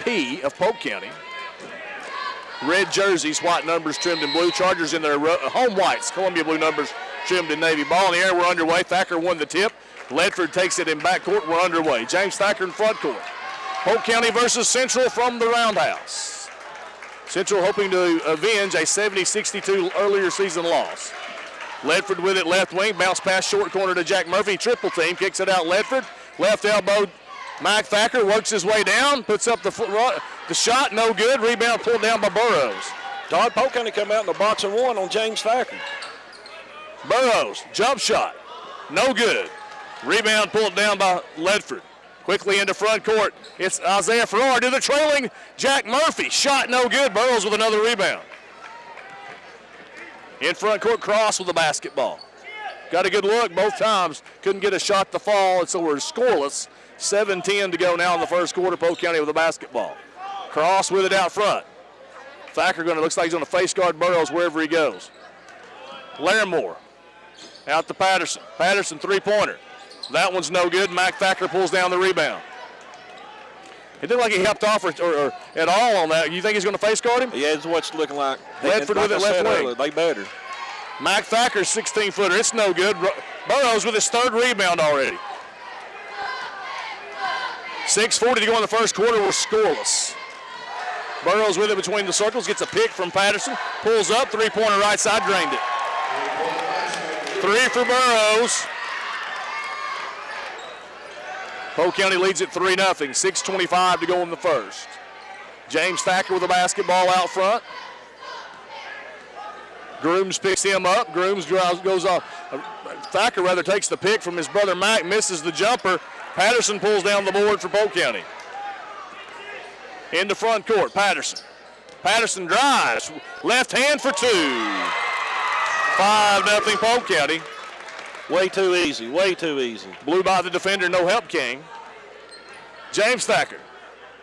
P of Polk County. Red jerseys, white numbers trimmed in blue. Chargers in their home whites. Columbia blue numbers trimmed in navy. Ball in the air, we're underway. Thacker won the tip. Ledford takes it in backcourt, we're underway. James Thacker in front court. Polk County versus Central from the Roundhouse. Central hoping to avenge a 70-62 earlier season loss. Ledford with it left wing, bounce pass short corner to Jack Murphy, triple team, kicks it out Ledford. Left elbow, Mike Thacker works his way down, puts up the shot, no good. Rebound pulled down by Burrows. Dodd, Polk County come out in the box and one on James Thacker. Burrows, jump shot, no good. Rebound pulled down by Ledford. Quickly into front court, it's Isaiah Farrar to the trailing Jack Murphy. Shot no good, Burrows with another rebound. In front court, Cross with the basketball. Got a good look both times, couldn't get a shot to fall, and so we're scoreless. 7:10 to go now in the first quarter, Polk County with the basketball. Cross with it out front. Thacker looks like he's going to face guard Burrows wherever he goes. Lairmore out to Patterson. Patterson three-pointer. That one's no good. Mac Thacker pulls down the rebound. It didn't look like he helped off or at all on that. You think he's going to face guard him? Yeah, it's what it's looking like. Ledford with it left wing. They better. Mac Thacker's 16-footer. It's no good. Burrows with his third rebound already. 6:40 to go in the first quarter. We're scoreless. Burrows with it between the circles. Gets a pick from Patterson. Pulls up. Three-pointer right side. Drained it. Three for Burrows. Polk County leads it 3-0. 6:25 to go in the first. James Thacker with the basketball out front. Groomes picks him up. Groomes goes off. Thacker rather takes the pick from his brother Mac, misses the jumper. Patterson pulls down the board for Polk County. Into front court, Patterson. Patterson drives, left hand for two. 5-0 Polk County. Way too easy, way too easy. Blew by the defender, no help King. James Thacker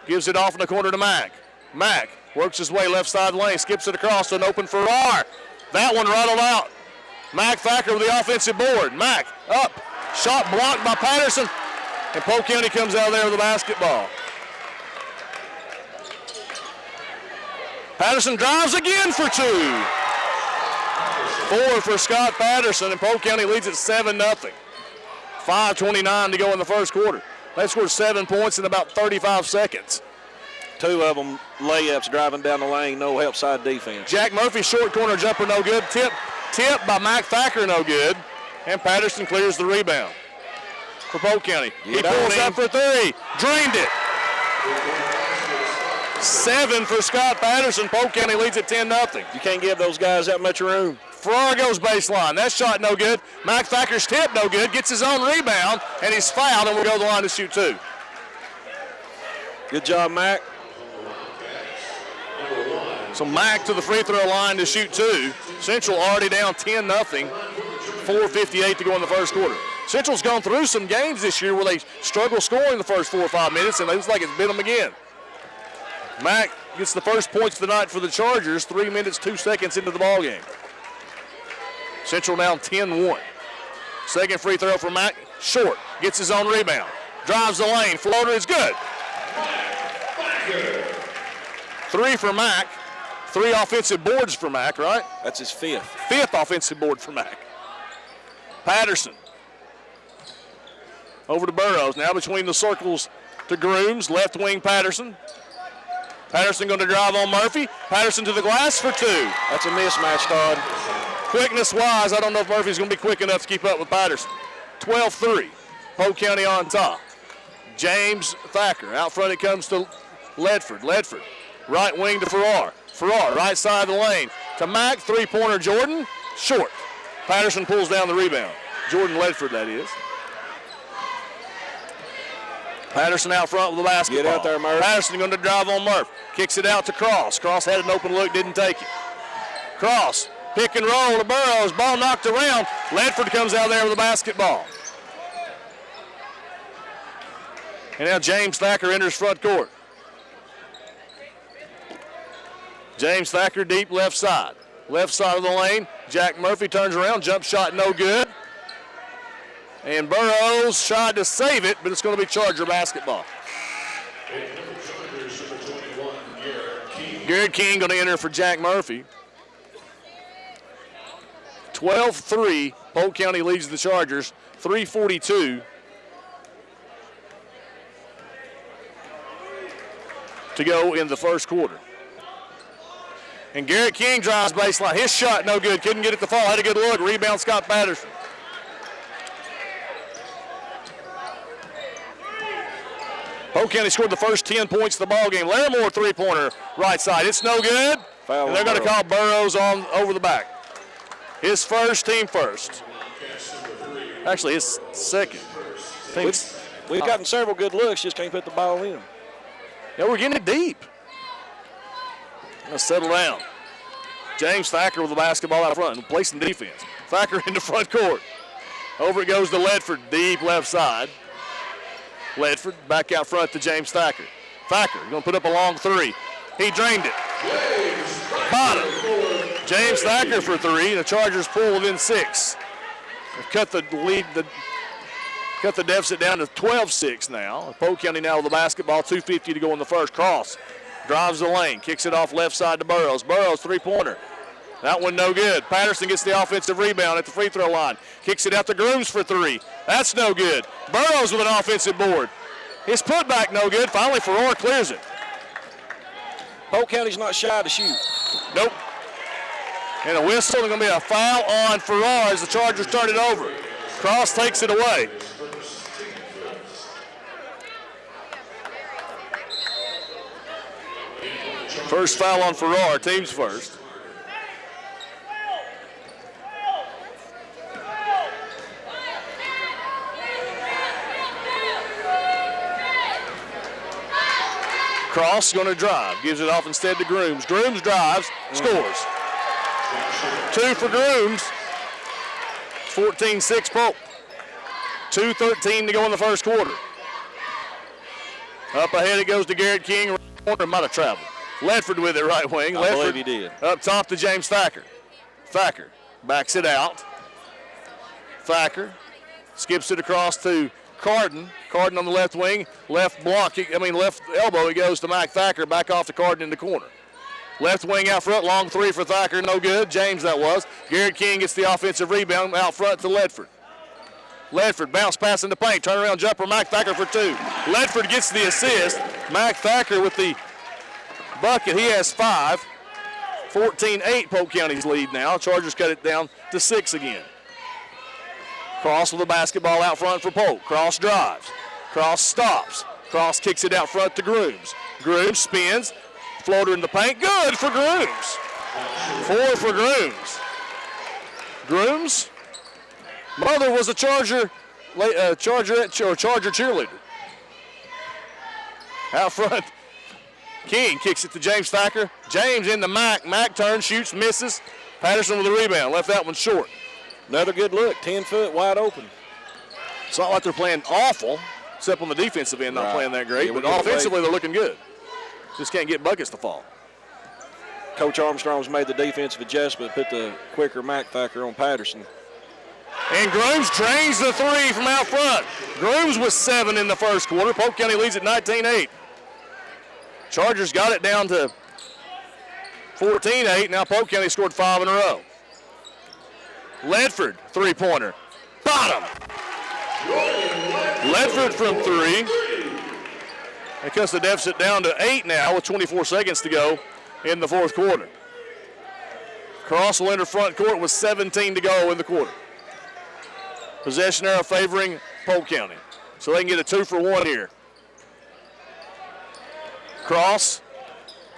gives it off in the corner to Mac. Mac works his way left side lane, skips it across to an open Farrar. That one rattled out. Mac Thacker with the offensive board. Mac up, shot blocked by Patterson, and Polk County comes out there with the basketball. Patterson drives again for two. 4 for Scott Patterson, and Polk County leads at 7-0. 5:29 to go in the first quarter. They scored 7 points in about 35 seconds. 2 of them layups driving down the lane, no help side defense. Jack Murphy, short corner jumper, no good. Tip by Mac Thacker, no good. And Patterson clears the rebound for Polk County. He pulls up for three, drained it. 7 for Scott Patterson. Polk County leads at 10-0. You can't give those guys that much room. Farrar goes baseline. That shot no good. Mac Thacker's tip no good. Gets his own rebound, and he's fouled, and will go to the line to shoot two. Good job, Mac. So Mac to the free throw line to shoot two. Central already down 10-0. 4:58 to go in the first quarter. Central's gone through some games this year where they struggle scoring the first 4 or 5 minutes, and it looks like it's bit them again. Mac gets the first points of the night for the Chargers, 3 minutes, 2 seconds into the ballgame. Central down 10-1. Second free throw for Mac, short, gets his own rebound. Drives the lane, floater is good. 3 for Mac, 3 offensive boards for Mac, right? That's his 5th. 5th offensive board for Mac. Patterson. Over to Burrows, now between the circles to Groomes, left wing Patterson. Patterson going to drive on Murphy. Patterson to the glass for 2. That's a mismatch, Todd. Quickness-wise, I don't know if Murphy's going to be quick enough to keep up with Patterson. 12-3, Polk County on top. James Thacker, out front it comes to Ledford. Ledford, right wing to Farrar. Farrar, right side of the lane to Mac, three-pointer Jordan, short. Patterson pulls down the rebound. Jordan Ledford, that is. Patterson out front with the basketball. Get out there, Murph. Patterson going to drive on Murph. Kicks it out to Cross. Cross had an open look, didn't take it. Cross, pick and roll to Burrows. Ball knocked around. Ledford comes out there with the basketball. And now James Thacker enters front court. James Thacker deep left side. Left side of the lane. Jack Murphy turns around. Jump shot no good. And Burrows tried to save it, but it's going to be Charger basketball. Garrett King going to enter for Jack Murphy. 12-3, Polk County leads the Chargers, 3:42 to go in the first quarter. And Garrett King drives baseline. His shot no good, couldn't get it to fall, had a good look. Rebound Scott Patterson. Polk County scored the first 10 points of the ball game. Lairmore three-pointer, right side. It's no good. Foul, and they're going to call Burrows on over the back. His first, team first. Actually, his second. We've gotten several good looks, just can't put the ball in. Yeah, we're getting it deep. Let's settle down. James Thacker with the basketball out front and placing defense. Thacker in the front court. Over it goes to Ledford, deep left side. Ledford back out front to James Thacker. Thacker going to put up a long three. He drained it. Bottom. James Thacker for three. The Chargers pull within 6. They've cut the lead, cut the deficit down to 12-6 now. Polk County now with the basketball, 2:50 to go in the first. Cross. Drives the lane, kicks it off left side to Burrows. Burrows three-pointer. That one no good. Patterson gets the offensive rebound at the free throw line. Kicks it out to Groomes for three. That's no good. Burrows with an offensive board. His putback no good. Finally, Farrar clears it. Polk County's not shy to shoot. Nope. And a whistle, and going to be a foul on Farrar as the Chargers turn it over. Cross takes it away. First foul on Farrar, team's first. Cross going to drive, gives it off instead to Groomes. Groomes drives, scores. 2 for Groomes. 14-6 Polk. 2:13 to go in the first quarter. Up ahead it goes to Garrett King. Right corner might have traveled. Ledford with it right wing. I believe he did. Up top to James Thacker. Thacker backs it out. Thacker skips it across to Carden. Carden on the left wing. Left elbow. He goes to Mike Thacker. Back off to Carden in the corner. Left wing out front. Long three for Thacker. No good. James that was. Garrett King gets the offensive rebound out front to Ledford. Ledford bounce pass in the paint. Turnaround jumper. Mike Thacker for 2. Ledford gets the assist. Mike Thacker with the bucket. He has 5. 14-8 Polk County's lead now. Chargers cut it down to 6 again. Cross with the basketball out front for Polk. Cross drives. Cross stops. Cross kicks it out front to Groomes. Groomes spins. Floater in the paint. Good for Groomes. 4 for Groomes. Groomes' mother was a Charger cheerleader. Out front. King kicks it to James Thacker. James in the Mac. Mac turns, shoots, misses. Patterson with the rebound. Left that one short. Another good look. 10 foot, wide open. It's not like they're playing awful, except on the defensive end, not playing that great. Yeah, but offensively, they're looking good. Just can't get buckets to fall. Coach Armstrong's made the defensive adjustment, put the quicker Mac Thacker on Patterson. And Groomes drains the three from out front. Groomes was 7 in the first quarter. Polk County leads at 19-8. Chargers got it down to 14-8. Now Polk County scored 5 in a row. Ledford, three-pointer. Bottom. Ledford from 3. That cuts the deficit down to 8 now with 24 seconds to go in the fourth quarter. Cross will enter front court with 17 to go in the quarter. Possession arrow favoring Polk County. So they can get a 2-for-1 here. Cross,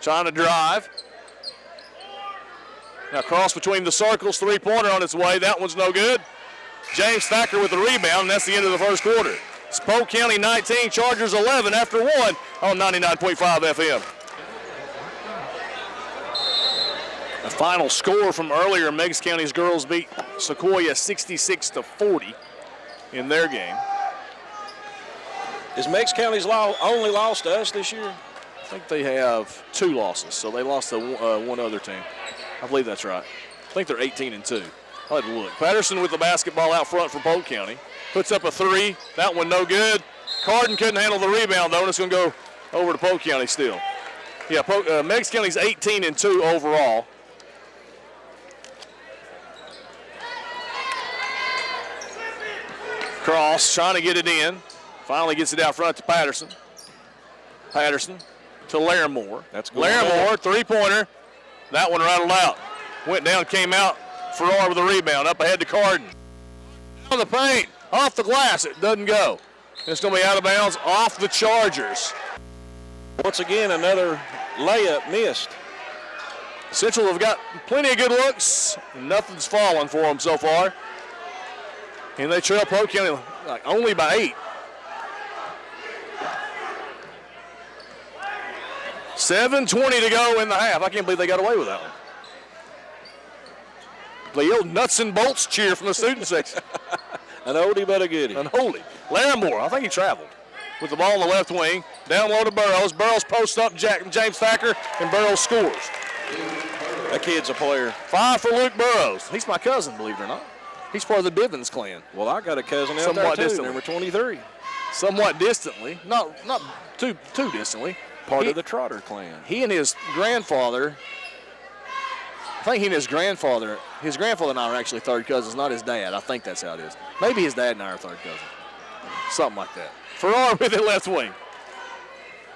trying to drive. Now cross between the circles, three-pointer on its way. That one's no good. James Thacker with the rebound, and that's the end of the first quarter. It's Polk County 19, Chargers 11 after 1 on 99.5 FM. The final score from earlier, Meigs County's girls beat Sequoia 66-40 in their game. Is Meigs County's only lost to us this year? I think they have 2 losses, so they lost to one other team. I believe that's right. I think they're 18-2. I'll have to look. Patterson with the basketball out front for Polk County. Puts up a 3. That one no good. Carden couldn't handle the rebound, though, and it's going to go over to Polk County still. Yeah, Meigs County's 18-2 overall. Cross trying to get it in. Finally gets it out front to Patterson. Patterson to Lairmore. That's good. Lairmore, three-pointer. That one rattled out. Went down, came out. Farrar with a rebound. Up ahead to Carden. On the paint. Off the glass. It doesn't go. It's going to be out of bounds off the Chargers. Once again, another layup missed. Central have got plenty of good looks. Nothing's fallen for them so far. And they trail Polk County like only by 8. 7:20 to go in the half. I can't believe they got away with that one. They yelled nuts and bolts cheer from the student section. An oldie but a goodie. Unholy. Lairmore, I think he traveled. With the ball on the left wing. Down low to Burrows. Burrows posts up James Thacker, and Burrows scores. That kid's a player. 5 for Luke Burrows. He's my cousin, believe it or not. He's part of the Bivens clan. Well, I got a cousin out Somewhat there too, distantly. number 23. Somewhat distantly. Not too distantly. Part of the Trotter clan. He and his grandfather, I think he and his grandfather and I are actually third cousins, not his dad. I think that's how it is. Maybe his dad and I are third cousins. Something like that. Farrar with it left wing.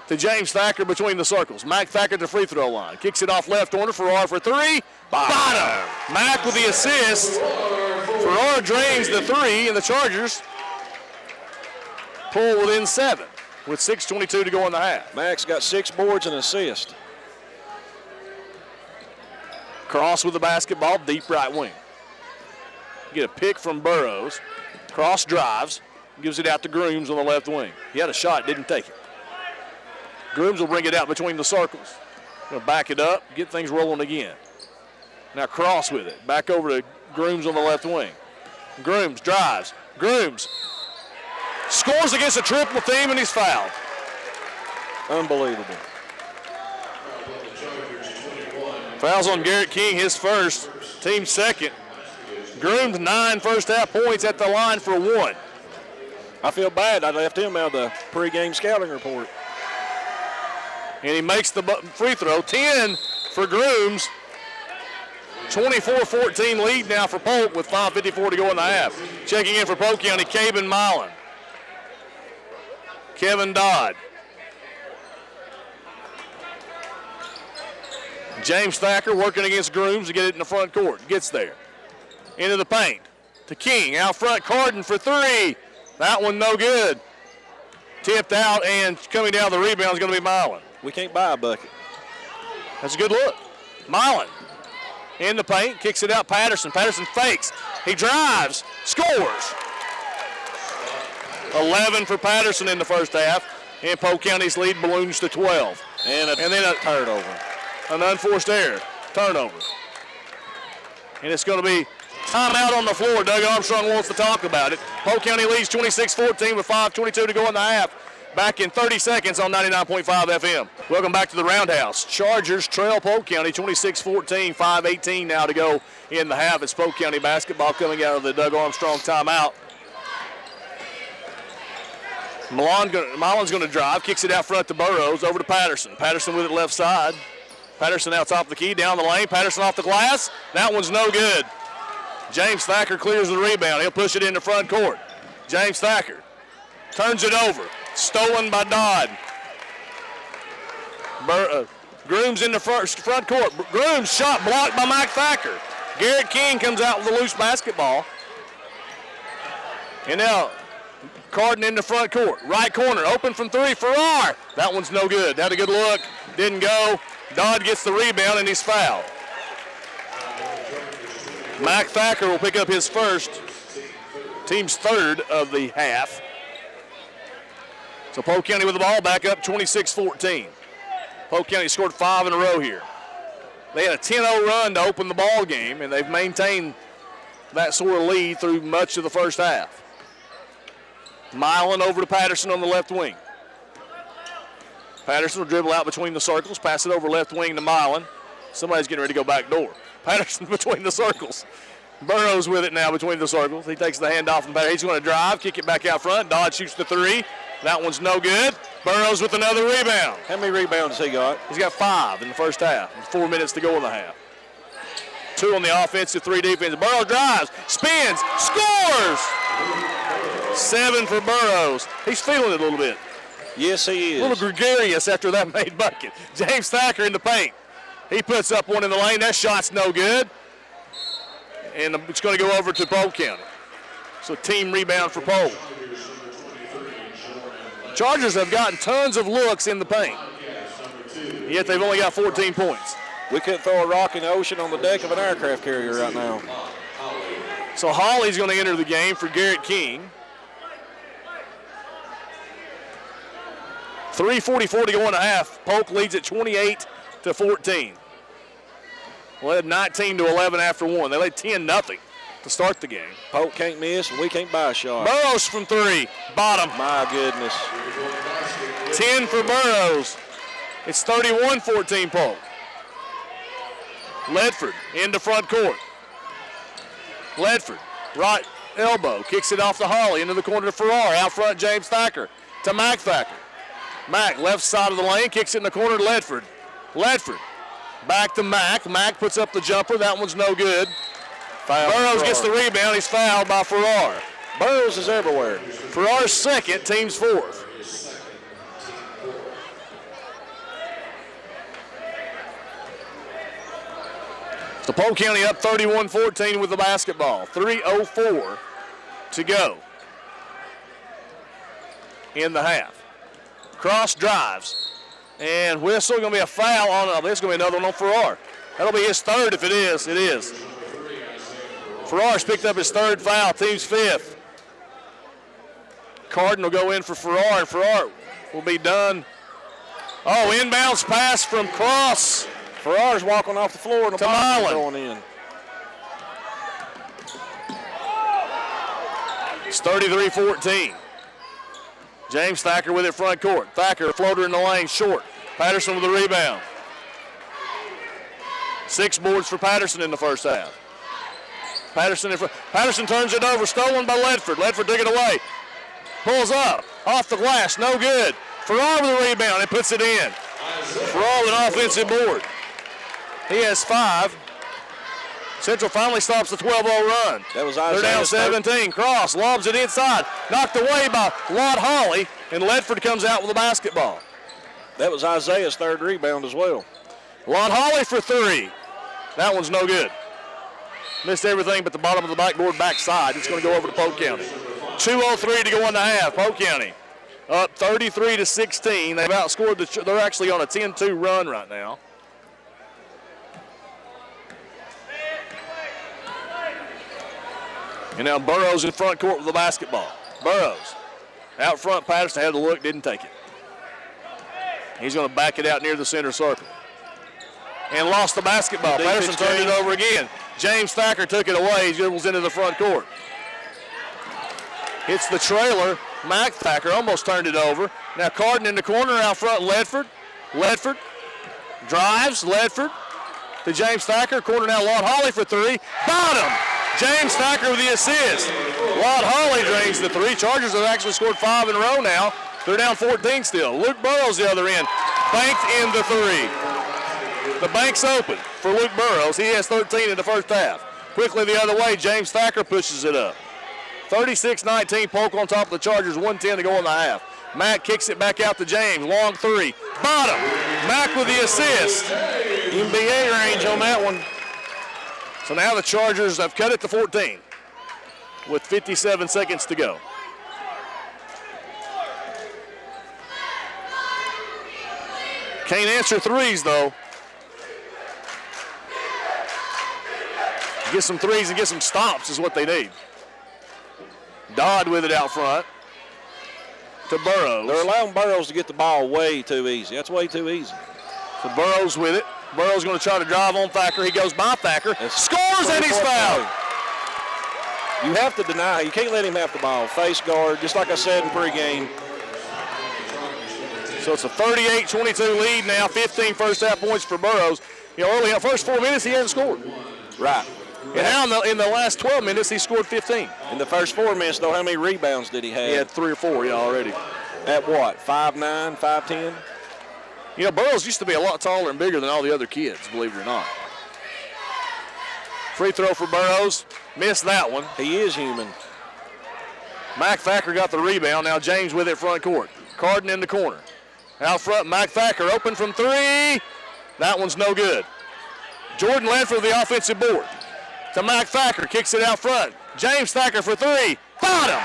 To James Thacker between the circles. Mac Thacker at the free throw line. Kicks it off left corner. Farrar for 3. Bottom. Mac with the assist. Farrar drains the 3, and the Chargers pull within 7 with 6:22 to go in the half. Mac's got 6 boards and assist. Cross with the basketball, deep right wing. Get a pick from Burrows. Cross drives, gives it out to Groomes on the left wing. He had a shot, didn't take it. Groomes will bring it out between the circles. Gonna back it up, get things rolling again. Now Cross with it, back over to Groomes on the left wing. Groomes drives, Groomes scores against a triple team, and he's fouled. Unbelievable. Fouls on Garrett King, his first, team second. Groomes 9 first half points at the line for 1. I feel bad. I left him out of the pregame scouting report. And he makes the free throw. 10 for Groomes. 24-14 lead now for Polk with 5:54 to go in the half. Checking in for Polk County, Caben Milan. Kevin Dodd. James Thacker working against Groomes to get it in the front court. Gets there. Into the paint. To King. Out front, Carden for 3. That one no good. Tipped out, and coming down the rebound is going to be Milan. We can't buy a bucket. That's a good look. Milan in the paint, kicks it out Patterson. Patterson fakes. He drives, scores. 11 for Patterson in the first half, and Polk County's lead balloons to 12. And then a turnover. An unforced error, turnover. And it's going to be timeout on the floor. Doug Armstrong wants to talk about it. Polk County leads 26-14 with 5:22 to go in the half. Back in 30 seconds on 99.5 FM. Welcome back to the Roundhouse. Chargers trail Polk County 26-14, 5:18 now to go in the half. It's Polk County basketball coming out of the Doug Armstrong timeout. Milan's going to drive, kicks it out front to Burrows, over to Patterson. Patterson with it left side. Patterson out top of the key, down the lane. Patterson off the glass. That one's no good. James Thacker clears the rebound. He'll push it in the front court. James Thacker turns it over. Stolen by Dodd. Groomes in the front court. Groomes shot blocked by Mike Thacker. Garrett King comes out with a loose basketball. And now Carden in the front court. Right corner, open from 3, Farrar. That one's no good. Had a good look, didn't go. Dodd gets the rebound, and he's fouled. Mike Thacker will pick up his first, team's third of the half. So Polk County with the ball back up 26-14. Polk County scored 5 in a row here. They had a 10-0 run to open the ball game, and they've maintained that sort of lead through much of the first half. Milan over to Patterson on the left wing. Patterson will dribble out between the circles, pass it over left wing to Milan. Somebody's getting ready to go back door. Patterson between the circles. Burrows with it now between the circles. He takes the handoff from Patterson. He's going to drive, kick it back out front. Dodd shoots the 3. That one's no good. Burrows with another rebound. How many rebounds has he got? He's got 5 in the first half. 4 minutes to go in the half. 2 on the offensive, 3 defensive. Burrows drives, spins, scores! 7 for Burrows. He's feeling it a little bit. Yes, he is. A little gregarious after that made bucket. James Thacker in the paint. He puts up one in the lane. That shot's no good. And it's going to go over to Polk County. So team rebound for Polk. Chargers have gotten tons of looks in the paint, yet they've only got 14 points. We couldn't throw a rock in the ocean on the deck of an aircraft carrier right now. So Holley's going to enter the game for Garrett King. 3:44 to go in the half. Polk leads at 28-14. Led 19-11 after 1. They led 10-0 to start the game. Polk can't miss, and we can't buy a shot. Burrows from 3, bottom. My goodness. 10 for Burrows. It's 31-14 Polk. Ledford into front court. Ledford, right elbow, kicks it off to Holley, into the corner to Farrar. Out front, James Thacker to Mac Thacker. Mac, left side of the lane, kicks it in the corner to Ledford. Ledford, back to Mac. Mac puts up the jumper. That one's no good. Foul. Burrows gets the rebound. He's fouled by Farrar. Burrows is everywhere. Farrar's second, team's 4th. So Polk County up 31-14 with the basketball. 3:04 to go in the half. Cross drives. And whistle, going to be a foul on, this is going to be another one on Farrar. That'll be his 3rd if it is. It is. Farrar's picked up his 3rd foul, team's 5th. Carden will go in for Farrar, and Farrar will be done. Oh, inbounds pass from Cross. Farrar's walking off the floor and the ball is going in. It's 33-14. James Thacker with it front court. Thacker, floater in the lane, short. Patterson with the rebound. 6 boards for Patterson in the first half. Patterson turns it over, stolen by Ledford. Ledford took it away. Pulls up, off the glass, no good. Farrar with the rebound and puts it in. Farrar with an offensive board. He has 5. Central finally stops the 12-0 run. That was They're down 17. Cross lobs it inside. Knocked away by Lott Holley, and Ledford comes out with the basketball. That was Isaiah's 3rd rebound as well. Lott Holley for 3. That one's no good. Missed everything but the bottom of the backboard backside. It's going to go over to Polk County. 2:03 to go in the half. Polk County up 33-16. They've outscored they're actually on a 10-2 run right now. And now Burrows in front court with the basketball. Burrows out front. Patterson had the look, didn't take it. He's going to back it out near the center circle. And lost the basketball. Patterson turned it over again. James Thacker took it away. He dribbles into the front court. Hits the trailer. Mac Thacker almost turned it over. Now Carden in the corner out front. Ledford. Ledford drives. Ledford to James Thacker. Corner now Lott Holley for 3. Bottom. James Thacker with the assist. Lott Holley drains the 3. Chargers have actually scored 5 in a row now. They're down 14 still. Luke Burrows the other end. Banked in the 3. The bank's open for Luke Burrows. He has 13 in the first half. Quickly the other way, James Thacker pushes it up. 36-19, Polk on top of the Chargers, 1:10 to go in the half. Mack kicks it back out to James, long 3. Bottom, Mack with the assist. NBA range on that one. So now the Chargers have cut it to 14 with 57 seconds to go. Can't answer threes though. Get some threes and get some stops is what they need. Dodd with it out front to Burrows. They're allowing Burrows to get the ball way too easy. That's way too easy. So Burrows with it. Burrows going to try to drive on Thacker. He goes by Thacker. Scores and he's fouled. You have to deny. You can't let him have the ball. Face guard, just like I said in pregame. So it's a 38-22 lead now. 15 first half points for Burrows. You know, early in the first 4 minutes, he hasn't scored. Right. And now in the last 12 minutes, he scored 15. In the first 4 minutes, though, how many rebounds did he have? He had 3 or 4, already. At what, 5'9", 5'10"? You know, Burrows used to be a lot taller and bigger than all the other kids, believe it or not. Free throw for Burrows. Missed that one. He is human. Thacker got the rebound. Now James with it front court. Carden in the corner. Out front, Thacker open from three. That one's no good. Jordan Ledford with the offensive board. To Thacker, kicks it out front. James Thacker for three. Bottom.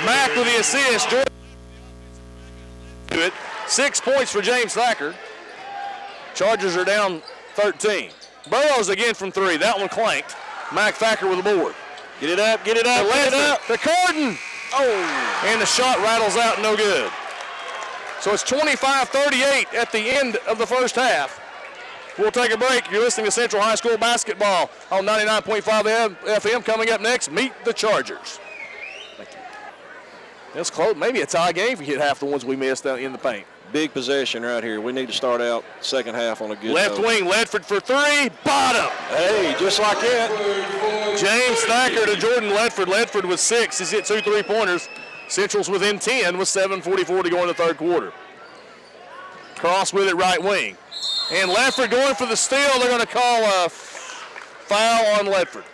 Mack with the assist. Jordan to it. 6 points for James Thacker. Chargers are down 13. Burrows again from three. That one clanked. Thacker with the board. Get it up, get it up, get it up. To Carden. Oh. And the shot rattles out, no good. So it's 25-38 at the end of the first half. We'll take a break. You're listening to Central High School basketball on 99.5 FM. Coming up next, meet the Chargers. Thank you. That's close. Maybe a tie game if you hit half the ones we missed out in the paint. Big possession right here. We need to start out second half on a good Left note. wing, Ledford for three. Bottom. Hey, just like that. James Thacker to Jordan Ledford. Ledford with 6. He's hit 2 3-pointers. Central's within 10 with 7:44 to go in the third quarter. Cross with it right wing. And Ledford going for the steal. They're going to call a foul on Ledford.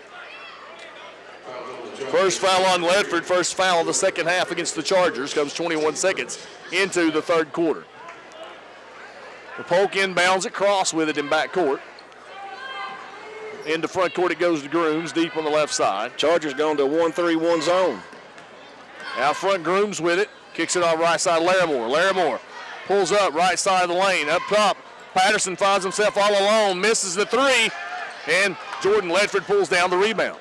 First foul on Ledford, first foul of the second half against the Chargers. Comes 21 seconds into the third quarter. The Polk inbounds it, cross with it in backcourt. Into front court it goes to Groomes, deep on the left side. Chargers going to a 1-3-1 zone. Out front, Groomes with it. Kicks it off right side, Lairmore. Lairmore pulls up right side of the lane. Up top, Patterson finds himself all alone, misses the three, and Jordan Ledford pulls down the rebound.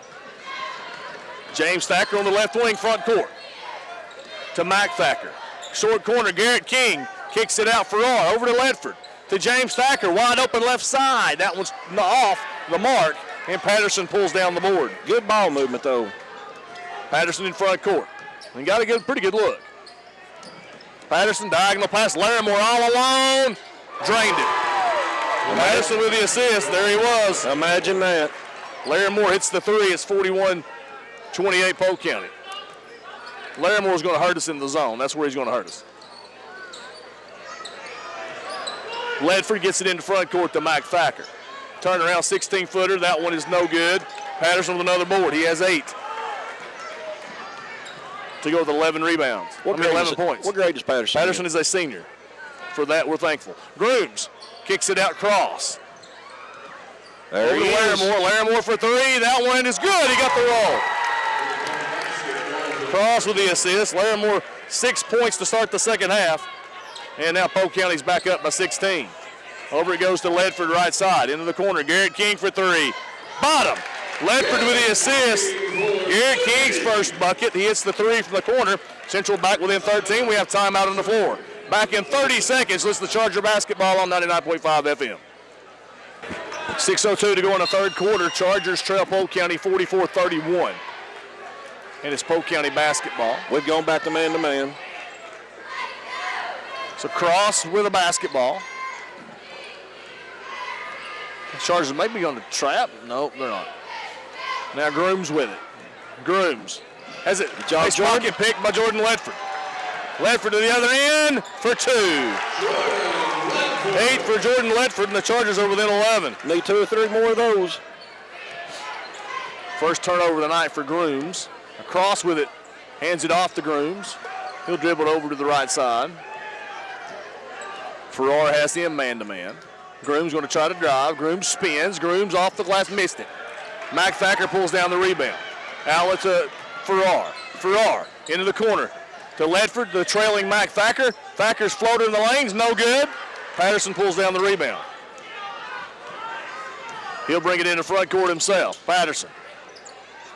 James Thacker on the left wing, front court. To Thacker. Short corner, Garrett King kicks it out Farrar over to Ledford. To James Thacker, wide open left side. That one's off the mark, and Patterson pulls down the board. Good ball movement, though. Patterson in front court. And got a pretty good look. Patterson diagonal pass, Lairmore all alone. Drained it. Patterson with the assist. There he was. Imagine that. Lairmore hits the three. It's 41-28 Polk County. Lairmore's going to hurt us in the zone. That's where he's going to hurt us. Ledford gets it into front court to Thacker. Turn around 16-footer. That one is no good. Patterson with another board. He has 8. To go with 11 rebounds. 11 points. What grade is Patterson? Patterson is a senior. For that, we're thankful. Groomes kicks it out cross. There he is. Lairmore for three. That one is good. He got the roll. Cross with the assist. Lairmore 6 points to start the second half. And now Polk County's back up by 16. Over it goes to Ledford right side. Into the corner. Garrett King for three. Bottom. Ledford with the assist. Garrett King's first bucket. He hits the three from the corner. Central back within 13. We have timeout on the floor. Back in 30 seconds. Listen to Charger basketball on 99.5 FM. 6:02 to go in the third quarter. Chargers trail Polk County 44-31. And it's Polk County basketball. We've gone back to man-to-man. So Cross with a basketball. The Chargers may be on the trap. No, they're not. Now Groomes with it. Groomes has it. Nice pocket pick by Jordan Ledford. Ledford to the other end for 2. 8 for Jordan Ledford, and the Chargers are within 11. Need 2 or 3 more of those. First turnover of the night for Groomes. Across with it, hands it off to Groomes. He'll dribble it over to the right side. Farrar has him man-to-man. Groomes going to try to drive. Groomes spins. Groomes off the glass, missed it. Thacker pulls down the rebound. Outlet to Farrar. Farrar into the corner to Ledford, the trailing Thacker. Thacker's floater in the lanes, no good. Patterson pulls down the rebound. He'll bring it into front court himself. Patterson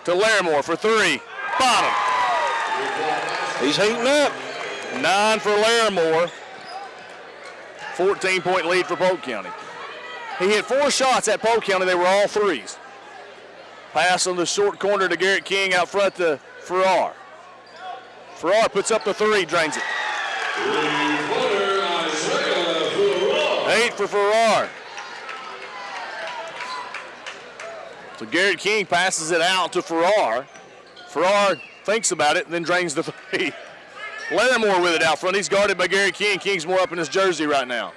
to Lairmore for 3. Bottom. He's heating up. 9 for Lairmore. 14-point lead for Polk County. He hit 4 shots at Polk County. They were all threes. Pass on the short corner to Garrett King out front to Farrar. Farrar puts up the 3, drains it. 8 for Farrar. So Garrett King passes it out to Farrar. Farrar thinks about it and then drains the 3. Lairmore with it out front. He's guarded by Garrett King. King's more up in his jersey right now.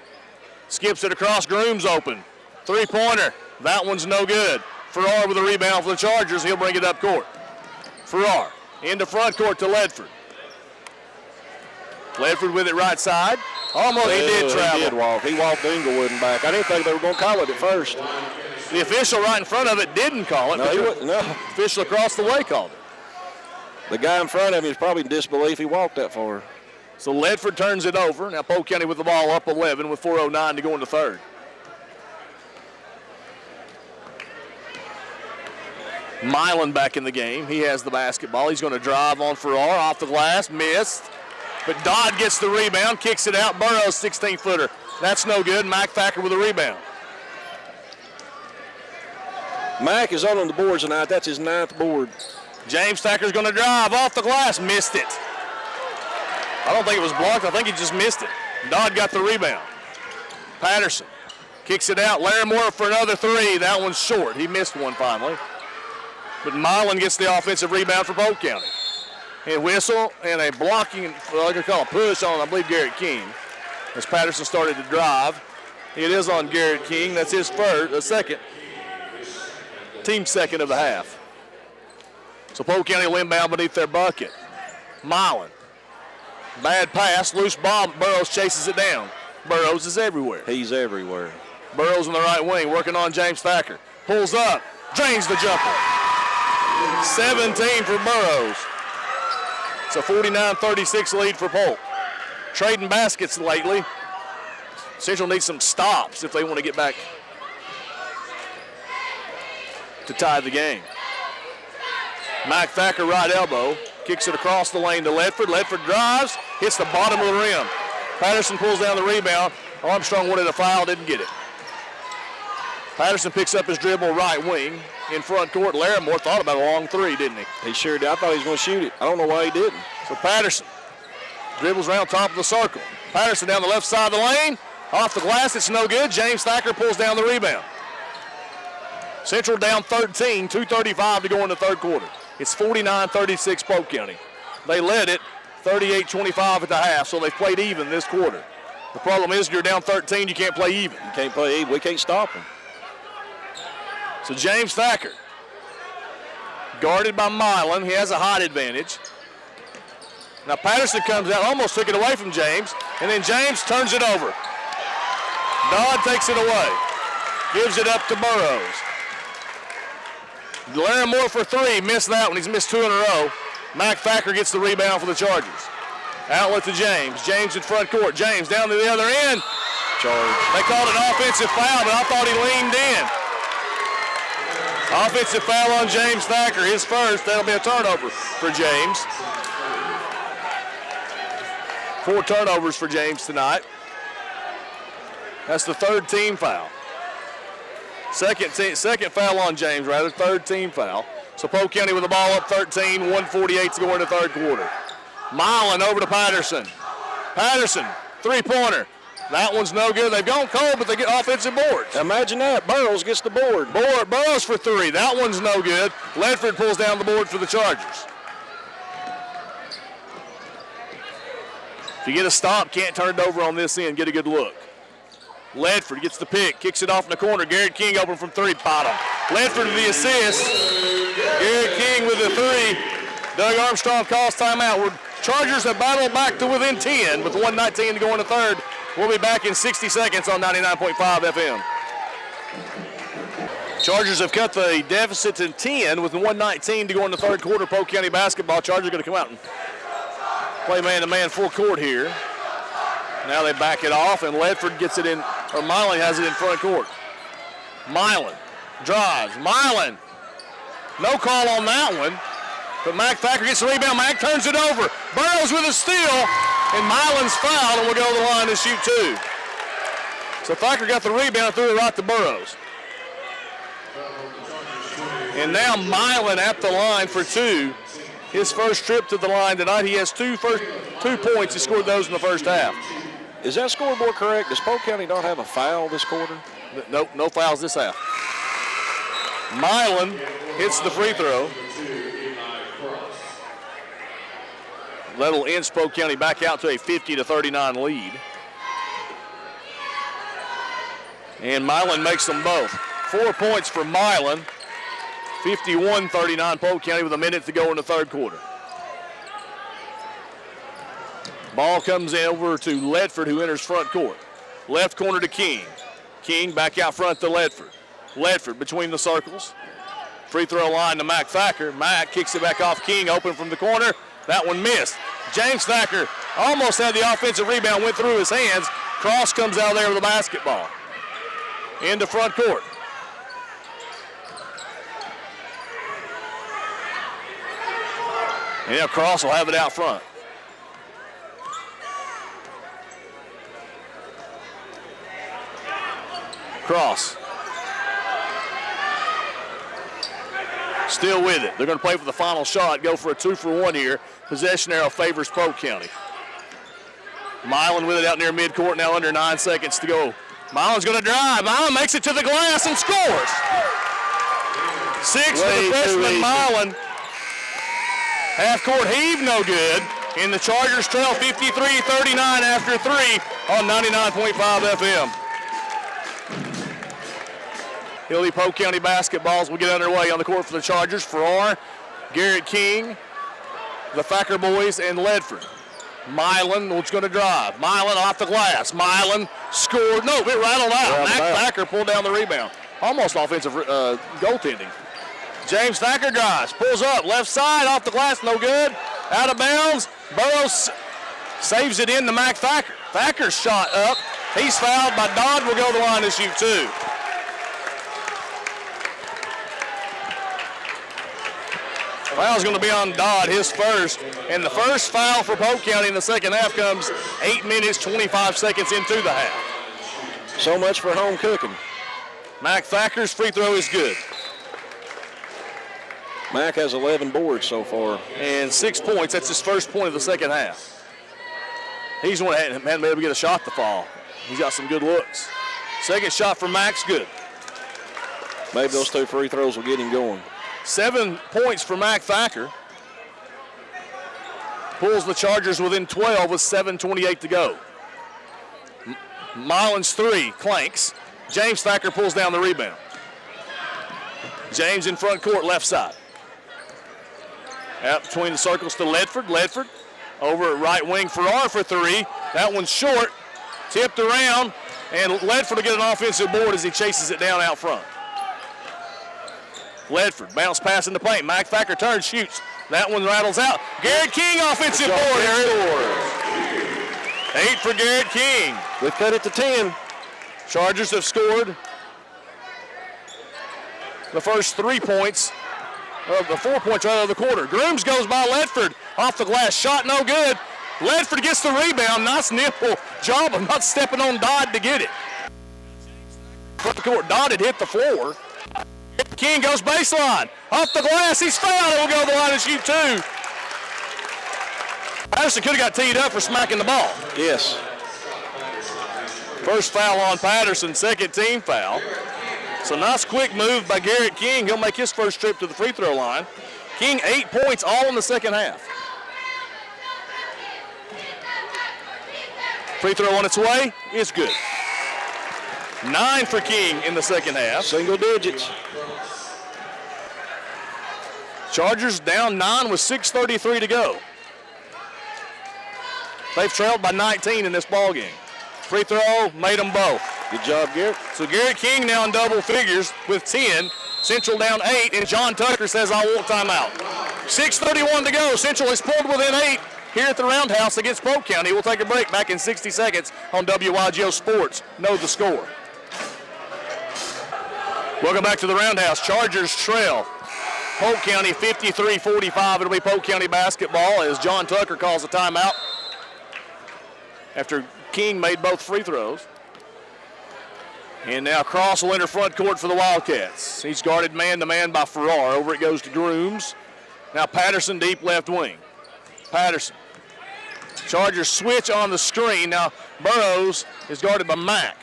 Skips it across. Groomes open. Three-pointer. That one's no good. Farrar with a rebound for the Chargers. He'll bring it up court. Farrar into front court to Ledford. Ledford with it right side. Almost he did travel. He did walk. He walked Inglewood and back. I didn't think they were going to call it at first. The official right in front of it didn't call it. No, he wouldn't. No. Official across the way called it. The guy in front of him is probably in disbelief he walked that far. So Ledford turns it over. Now Polk County with the ball up 11 with 4:09 to go into third. Milan back in the game. He has the basketball. He's going to drive on Farrar off the glass. Missed. But Dodd gets the rebound, kicks it out. Burrows, 16-footer. That's no good. Thacker with a rebound. Mack is on the boards tonight. That's his 9th board. James Thacker's going to drive off the glass. Missed it. I don't think it was blocked. I think he just missed it. Dodd got the rebound. Patterson kicks it out. Lairmore for another three. That one's short. He missed one finally. But Milan gets the offensive rebound for Polk County. And whistle and a blocking, well, I could call a push on, I believe, Garrett King. As Patterson started to drive. It is on Garrett King. That's his second. Team second of the half. So Polk County will inbound beneath their bucket. Milan. Bad pass, loose ball. Burrows chases it down. Burrows is everywhere. He's everywhere. Burrows on the right wing, working on James Thacker. Pulls up, drains the jumper. 17 for Burrows. It's a 49-36 lead for Polk. Trading baskets lately. Central needs some stops if they want to get back to tie the game. Thacker right elbow. Kicks it across the lane to Ledford. Ledford drives, hits the bottom of the rim. Patterson pulls down the rebound. Armstrong wanted a foul, didn't get it. Patterson picks up his dribble right wing in front court. Lairmore thought about a long three, didn't he? He sure did. I thought he was going to shoot it. I don't know why he didn't. So Patterson dribbles around top of the circle. Patterson down the left side of the lane. Off the glass, it's no good. James Thacker pulls down the rebound. Central down 13, 2:35 to go in the third quarter. It's 49-36 Polk County. They led it 38-25 at the half, so they've played even this quarter. The problem is you're down 13, you can't play even. You can't play even. We can't stop them. So James Thacker, guarded by Milan. He has a height advantage. Now Patterson comes out, almost took it away from James, and then James turns it over. Dodd takes it away, gives it up to Burrows. Lairmore for three, missed that one. He's missed two in a row. Thacker gets the rebound for the Chargers. Outlet to James. James in front court. James down to the other end. Charge. They called an offensive foul, but I thought he leaned in. Offensive foul on James Thacker, his first. That'll be a turnover for James. 4 turnovers for James tonight. That's the third team foul. Second foul on James, rather. Third team foul. So Polk County with the ball up 13, 1:48 to go in the third quarter. Milan over to Patterson. Patterson, three-pointer. That one's no good. They've gone cold, but they get offensive boards. Imagine that. Burrows gets the board. Burrows for three. That one's no good. Ledford pulls down the board for the Chargers. If you get a stop, can't turn it over on this end. Get a good look. Ledford gets the pick, kicks it off in the corner. Garrett King open from three, bottom. Ledford with the assist. Garrett King with the three. Doug Armstrong calls timeout. Chargers have battled back to within 10 with 1:19 to go in the third. We'll be back in 60 seconds on 99.5 FM. Chargers have cut the deficit to 10 with 1:19 to go in the third quarter. Polk County basketball. Chargers are going to come out and play man-to-man full court here. Now they back it off, and Ledford gets it in, or Milan has it in front court. Milan drives. Milan, no call on that one, but Thacker gets the rebound. Mack turns it over. Burrows with a steal, and Milan's fouled, and will go to the line to shoot two. So Thacker got the rebound, threw it right to Burrows. And now Milan at the line for two. His first trip to the line tonight. He has two points. He scored those in the first half. Is that scoreboard correct? Does Polk County not have a foul this quarter? Nope, no fouls this half. Milan hits the free throw. That'll inch Polk County back out to a 50-39 lead. And Milan makes them both. 4 points for Milan. 51-39 Polk County with a minute to go in the third quarter. Ball comes over to Ledford, who enters front court. Left corner to King. King back out front to Ledford. Ledford between the circles. Free throw line to Mac Thacker. Mac kicks it back off King, open from the corner. That one missed. James Thacker almost had the offensive rebound, went through his hands. Cross comes out there with the basketball. Into front court. And now Cross will have it out front. Cross. Still with it. They're going to play for the final shot, go for a 2-for-1 here. Possession arrow favors Polk County. Milan with it out near midcourt, now under 9 seconds to go. Milan's going to drive. Milan makes it to the glass and scores. 6 for the freshman Milan. Half court heave, no good. And the Chargers trail 53-39 after 3 on 99.5 FM. Hilly Polk County basketballs will get underway on the court for the Chargers. Farrar, Garrett King, the Thacker boys, and Ledford. Milan was going to drive. Milan off the glass. Milan scored. No, it rattled out. Mac Thacker pulled down the rebound. Almost offensive goaltending. James Thacker drives, pulls up, left side, off the glass, no good. Out of bounds. Burrows saves it in to Mac Thacker. Thacker's shot up. He's fouled by Dodd. Will go to the line to shoot 2. Foul's going to be on Dodd, his first. And the first foul for Polk County in the second half comes 8 minutes, 25 seconds into the half. So much for home cooking. Mac Thacker's free throw is good. Mac has 11 boards so far. And 6 points. That's his first point of the second half. He's the one that hadn't been able to get a shot to fall. He's got some good looks. Second shot for Mac's good. Maybe those 2 free throws will get him going. 7 points for Mac Thacker. Pulls the Chargers within 12 with 7:28 to go. Milan's 3 clanks. James Thacker pulls down the rebound. James in front court, left side. Out between the circles to Ledford. Ledford over at right wing, Farrar for 3. That one's short. Tipped around, and Ledford will get an offensive board as he chases it down out front. Ledford, bounce pass in the paint. Mac Thacker turns, shoots. That one rattles out. Garrett King, offensive board, Eric. 8 for Garrett King. We've cut it to 10. Chargers have scored the first 3 points, the 4 points out of the quarter. Groomes goes by Ledford. Off the glass, shot no good. Ledford gets the rebound. Nice nipple job of not stepping on Dodd to get it. Front court, Dodd had hit the floor. King goes baseline. Off the glass, he's fouled. It will go to the line and shoot 2. Patterson could have got teed up for smacking the ball. Yes. First foul on Patterson, second team foul. So nice quick move by Garrett King. He'll make his first trip to the free throw line. King 8 points all in the second half. Free throw on its way is good. 9 for King in the second half. Single digits. Chargers down 9 with 6:33 to go. They've trailed by 19 in this ball game. Free throw made them both. Good job, Garrett. So Garrett King now in double figures with 10. Central down 8, and John Tucker says, I want timeout. 6:31 to go. Central is pulled within 8 here at the Roundhouse against Polk County. We'll take a break back in 60 seconds on WYGO Sports. Know the score. Welcome back to the Roundhouse. Chargers trail Polk County 53-45. It'll be Polk County basketball as John Tucker calls a timeout after King made both free throws. And now Cross will enter front court for the Wildcats. He's guarded man-to-man by Farrar. Over it goes to Groomes. Now Patterson deep left wing. Patterson. Chargers switch on the screen. Now Burrows is guarded by Mac.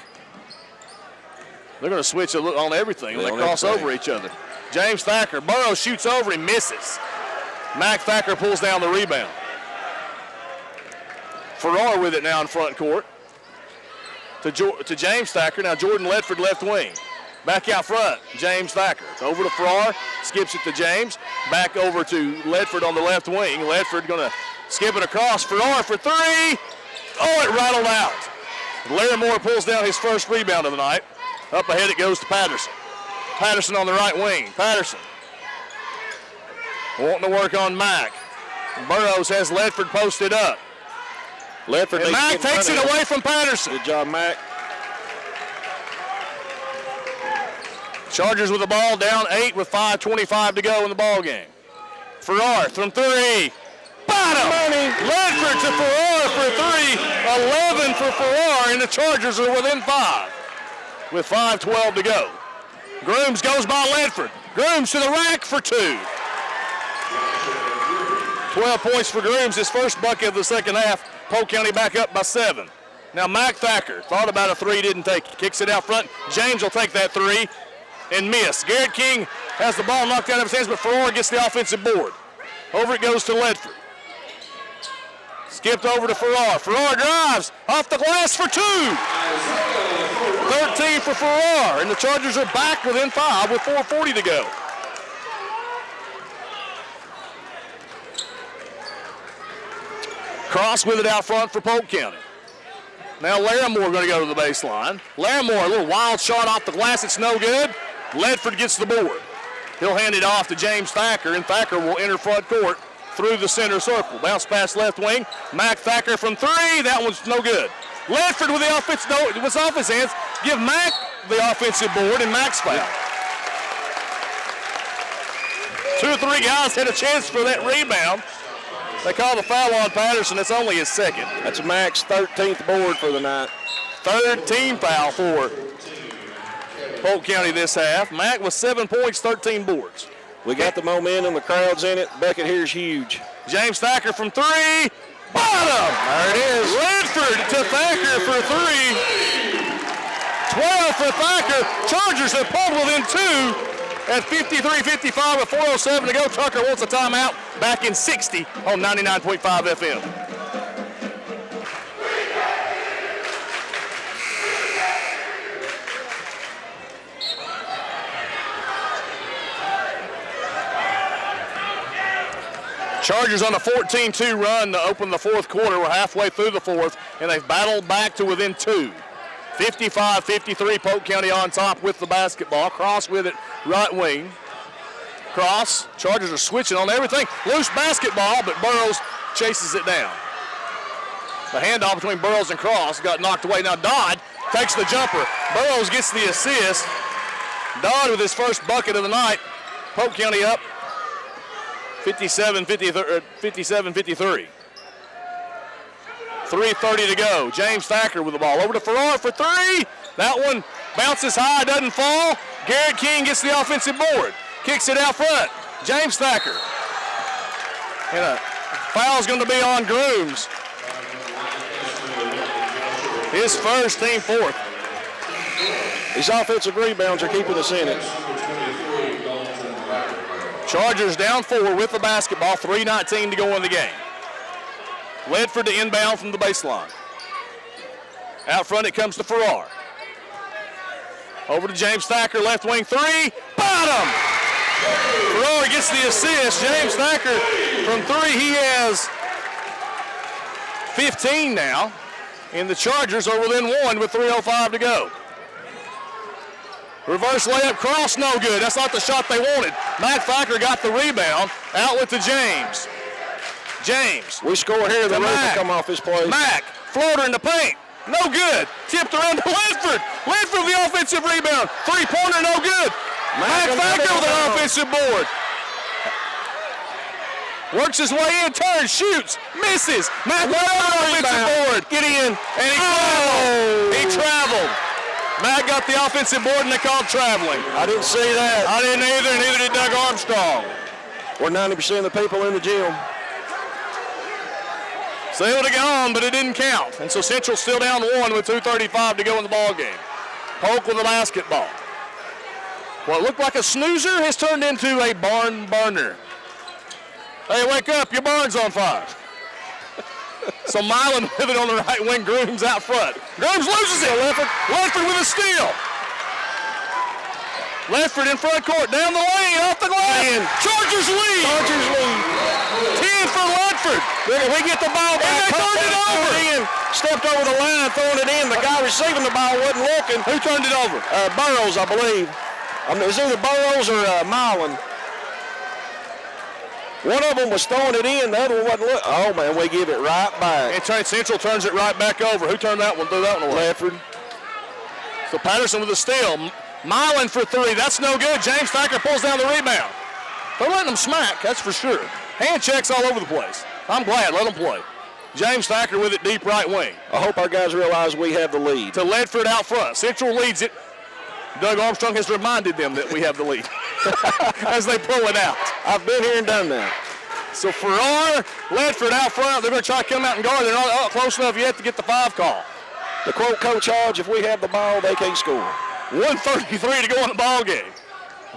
They're going to switch on everything when they cross over each other. James Thacker. Burrows shoots over him, misses. Mac Thacker pulls down the rebound. Farrar with it now in front court to James Thacker. Now Jordan Ledford left wing. Back out front, James Thacker. Over to Farrar, skips it to James. Back over to Ledford on the left wing. Ledford going to skip it across. Farrar for three. Oh, it rattled out. Lairmore pulls down his first rebound of the night. Up ahead it goes to Patterson. Patterson on the right wing. Patterson wanting to work on Mack. Burrows has Ledford posted up. Ledford and Mack takes it away from Patterson. Good job, Mack. Chargers with the ball down 8 with 5:25 to go in the ball game. Farrar from three. Bottom. Ledford to Farrar for three. 11 for Farrar, and the Chargers are within 5 with 5:12 to go. Groomes goes by Ledford. Groomes to the rack for 2. 12 points for Groomes, his first bucket of the second half. Polk County back up by 7. Now Mack Thacker thought about a three, didn't take it. Kicks it out front. James will take that three and miss. Garrett King has the ball knocked out of his hands, but Farrar gets the offensive board. Over it goes to Ledford. Skipped over to Farrar. Farrar drives off the glass for 2. 13 for Farrar, and the Chargers are back within 5 with 4:40 to go. Cross with it out front for Polk County. Now Lairmore going to go to the baseline. Lairmore, a little wild shot off the glass. It's no good. Ledford gets the board. He'll hand it off to James Thacker, and Thacker will enter front court through the center circle. Bounce pass left wing. Mack Thacker from 3. That one's no good. Ledford with the offense. No, it was off his hands. Give Mack the offensive board, and Mack's foul. 2 or 3 guys had a chance for that rebound. They call the foul on Patterson. It's only his second. That's Mack's 13th board for the night. 3rd team foul for Polk County this half. Mack with 7 points, 13 boards. We got the momentum. The crowd's in it. Bucket here is huge. James Thacker from 3. Bottom. There it is. Ledford to Thacker for 3. 12 for Thacker. Chargers have pulled within 2. At 53-55 with 4:07 to go. Tucker wants a timeout. Back in 60 on 99.5 FM. Chargers on a 14-2 run to open the fourth quarter. We're halfway through the fourth, and they've battled back to within 2. 55-53, Polk County on top with the basketball. Cross with it, right wing. Cross, Chargers are switching on everything. Loose basketball, but Burrows chases it down. The handoff between Burrows and Cross got knocked away. Now Dodd takes the jumper. Burrows gets the assist. Dodd with his first bucket of the night. Polk County up 57-53. 3:30 to go. James Thacker with the ball. Over to Farrar for 3. That one bounces high, doesn't fall. Garrett King gets the offensive board. Kicks it out front. James Thacker. And a foul's going to be on Groomes. His first, team 4th. These offensive rebounds are keeping us in it. Chargers down 4 with the basketball. 3:19 to go in the game. Ledford to inbound from the baseline. Out front it comes to Farrar. Over to James Thacker, left wing 3. Bottom! Farrar gets the assist. James Thacker from 3. He has 15 now. And the Chargers are within 1 with 3:05 to go. Reverse layup, cross, no good. That's not the shot they wanted. Mack Thacker got the rebound. Outlet to James. James. We score here, the roof will come off his play. Mack, floater in the paint. No good. Tipped around to Ledford. Ledford with the offensive rebound. 3-pointer, no good. Mack Thacker with an offensive board. Works his way in, turns, shoots, misses. Mack Thacker offensive board. Get in. And he traveled. Mack got the offensive board and they called traveling. I didn't see that. I didn't either, and neither did Doug Armstrong. We're 90% of the people in the gym. So they would have gone, but it didn't count. And so Central's still down 1 with 2:35 to go in the ball game. Polk with the basketball. What looked like a snoozer has turned into a barn burner. Hey, wake up, your barn's on fire. So So Milan with it on the right wing, Groomes out front. Groomes loses it. Ledford with a steal. Ledford in front court, down the lane, off the glass. Chargers lead. 10 for Ledford. We get the ball back. And they turned it over. Stepped over the line, throwing it in. The guy receiving the ball wasn't looking. Who turned it over? Burrows, I believe. It was either Burrows or Milan. One of them was throwing it in, the other one wasn't looking. Oh, man, we give it right back. And Central turns it right back over. Who turned that one? Threw that one away. Ledford. So Patterson with a steal. Milan for three. That's no good. James Thacker pulls down the rebound. They're letting them smack, that's for sure. Hand checks all over the place. I'm glad. Let them play. James Thacker with it deep right wing. I hope our guys realize we have the lead. To Ledford out front. Central leads it. Doug Armstrong has reminded them that we have the lead as they pull it out. I've been here and done that. So Farrar, Ledford out front. They're going to try to come out and guard. They're not close enough yet to get the 5 call. To quote Coach Hodge, if we have the ball, they can't score. 1:33 to go in the ball game.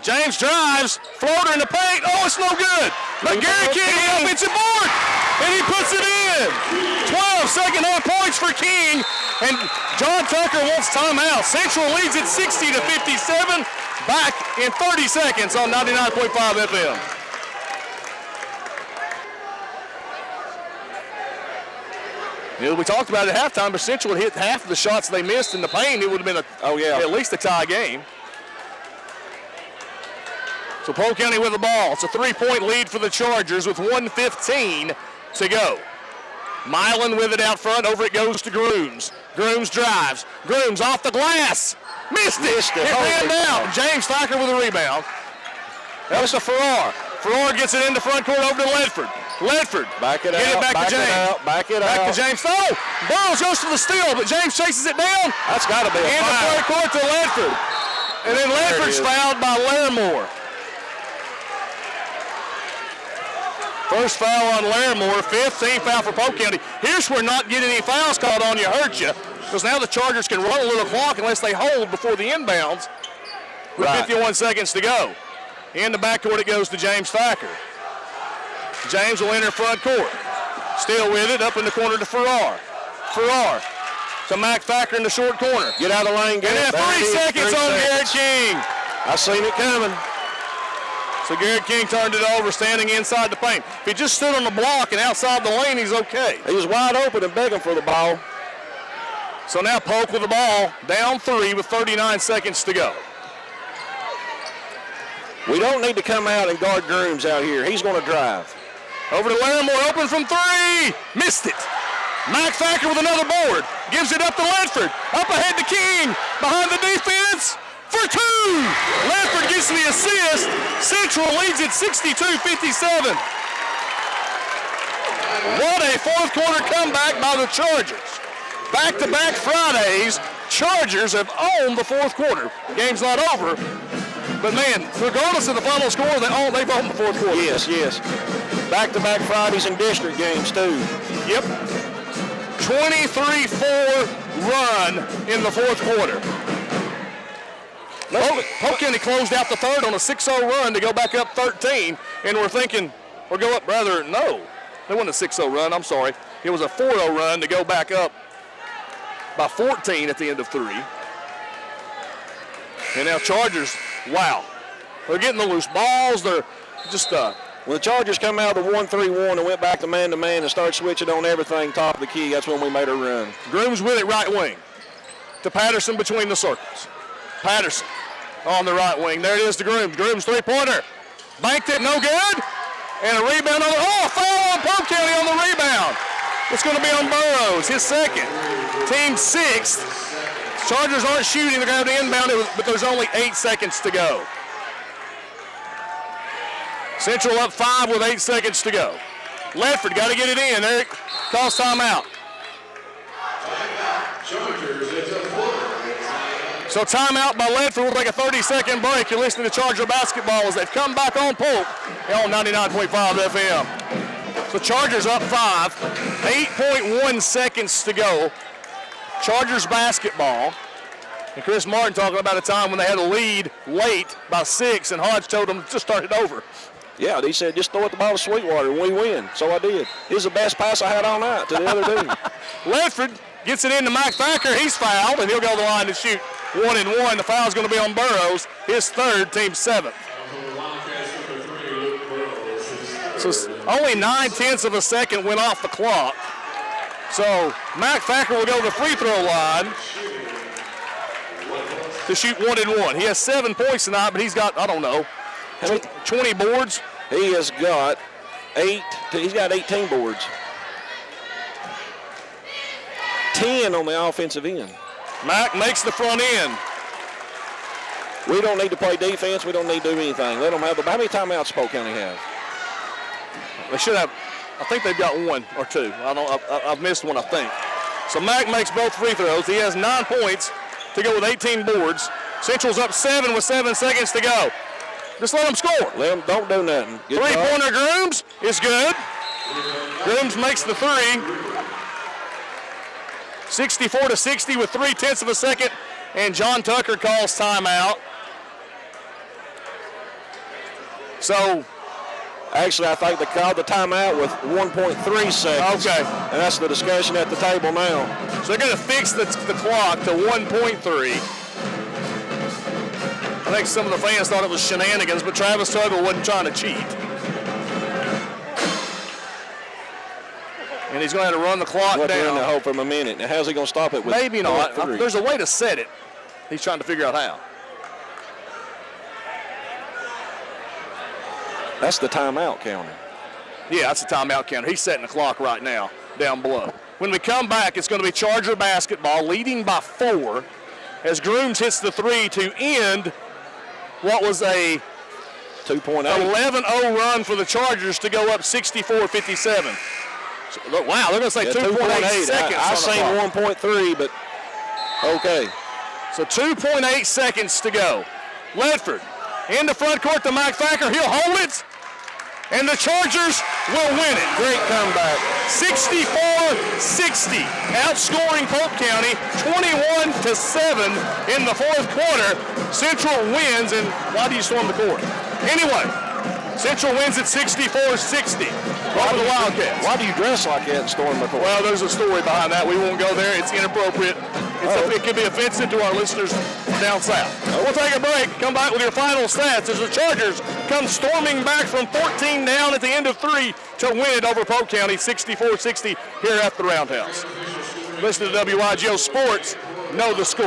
James drives, floater in the paint. Oh, it's no good. But Gary King, offensive board, and he puts it in. 12 second-half points for King, and John Tucker wants timeout. Central leads it 60-57. Back in 30 seconds on 99.5 FM. You know, we talked about it at halftime, but Central had hit half of the shots they missed in the paint. It would have been at least a tie game. So Polk County with the ball. It's a 3-point lead for the Chargers with 1:15 to go. Milan with it out front. Over it goes to Groomes. Groomes drives. Groomes off the glass. Missed it. It ran down. James Thacker with a rebound. That was to Farrar. Farrar gets it into front court over to Ledford. Ledford. Back it Get out. it back to James. Back it Back out. to James. Oh! Burrows goes for the steal, but James chases it down. That's got to be a Into foul. front court to Ledford. And then Ledford's fouled by Lairmore. First foul on Lairmore, 15th foul for Polk County. Here's where not getting any fouls called on you hurt you, because now the Chargers can run a little clock unless they hold before the inbounds with 51 seconds to go. In the backcourt it goes to James Thacker. James will enter front court. Still with it, up in the corner to Farrar. Farrar to Mac Thacker in the short corner. Get out of the lane, get And it. then 3 seconds on Garrett King. I seen it coming. So Garrett King turned it over, standing inside the paint. If he just stood on the block and outside the lane, he's okay. He was wide open and begging for the ball. So now Polk with the ball, down 3 with 39 seconds to go. We don't need to come out and guard Groomes out here. He's going to drive. Over to Lairmore, open from 3. Missed it. Mac Thacker with another board. Gives it up to Ledford. Up ahead to King. Behind the defense for 2. Ledford gets the assist. Central leads it 62-57. What a fourth quarter comeback by the Chargers. Back-to-back Fridays, Chargers have owned the fourth quarter. Game's not over, but man, regardless of the final score, they've owned the fourth quarter. Yes, yes. Back-to-back Fridays and district games, too. Yep. 23-4 run in the fourth quarter. Polk County closed out the third on a 6-0 run to go back up 13, and we're thinking, or go up rather, no. They won a 6-0 run, I'm sorry. It was a 4-0 run to go back up by 14 at the end of 3. And now Chargers, wow. They're getting the loose balls. They're just When the Chargers come out of the 1-3-1 and went back to man-to-man and started switching on everything top of the key, that's when we made our run. Groomes with it right wing to Patterson between the circles. Patterson on the right wing. There it is to Groomes. Groomes three-pointer. Banked it, no good. And a rebound on foul on Polk County on the rebound. It's going to be on Burrows, his second. Team 6th. Chargers aren't shooting. They're going to have to inbound it, but there's only 8 seconds to go. Central up 5 with 8 seconds to go. Ledford got to get it in. There it calls timeout. So timeout by Ledford. We'll take a 30-second break. You're listening to Charger basketball as they've come back on Polk on 99.5 FM. So Chargers up 5. 8.1 seconds to go. Chargers basketball. And Chris Martin talking about a time when they had a lead late by 6, and Hodge told them to start it over. Yeah, he said, just throw it the ball to Sweetwater and we win. So I did. It was the best pass I had all night to the other dude. Ledford gets it into Mike Thacker. He's fouled, and he'll go to the line to shoot 1 and 1. The foul's going to be on Burrows, his third, team 7th. So only 9/10 of a second went off the clock. So Mike Thacker will go to the free throw line to shoot 1 and 1. He has 7 points tonight, but he's got, I don't know, 20 boards. He has got 8. He's got 18 boards. 10 on the offensive end. Mack makes the front end. We don't need to play defense. We don't need to do anything. Let them have the. How many timeouts Polk County have? They should have. I think they've got 1 or 2. I've missed one, I think. So Mack makes both free throws. He has 9 points to go with 18 boards. Central's up 7 with 7 seconds to go. Just let them score. Don't do nothing. Three-pointer Groomes is good. Groomes makes the 3. 64-60 with 3/10 of a second, and John Tucker calls timeout. So, actually, I think they called the timeout with 1.3 seconds. Okay. And that's the discussion at the table now. So they're going to fix the clock to 1.3. I think some of the fans thought it was shenanigans, but Travis Tuggle wasn't trying to cheat. And he's going to have to run the clock down. They're in the hole for a minute. Now, how's he going to stop it with? Maybe not. 3? There's a way to set it. He's trying to figure out how. That's the timeout counter. Yeah, that's the timeout counter. He's setting the clock right now down below. When we come back, it's going to be Charger basketball, leading by 4, as Groomes hits the 3 to end what was a 2.8 11-0 run for the Chargers to go up 64-57. So, wow, they're going to say 2.8 seconds. I seen 1.3, but okay. So 2.8 seconds to go. Ledford in the front court to Mike Thacker. He'll hold it, and the Chargers will win it. Great comeback. 64-60, outscoring Polk County 21-7 in the 4th quarter. Central wins, and why do you storm the court? Anyway, Central wins at 64-60 over the Wildcats. Why do you dress like that and storm the court? Well, there's a story behind that. We won't go there. It's inappropriate. It could be offensive to our listeners down south. We'll take a break. Come back with your final stats as the Chargers come storming back from 14 down at the end of 3 to win it over Polk County 64-60 here at the Roundhouse. Listen to WIGO Sports. Know the score.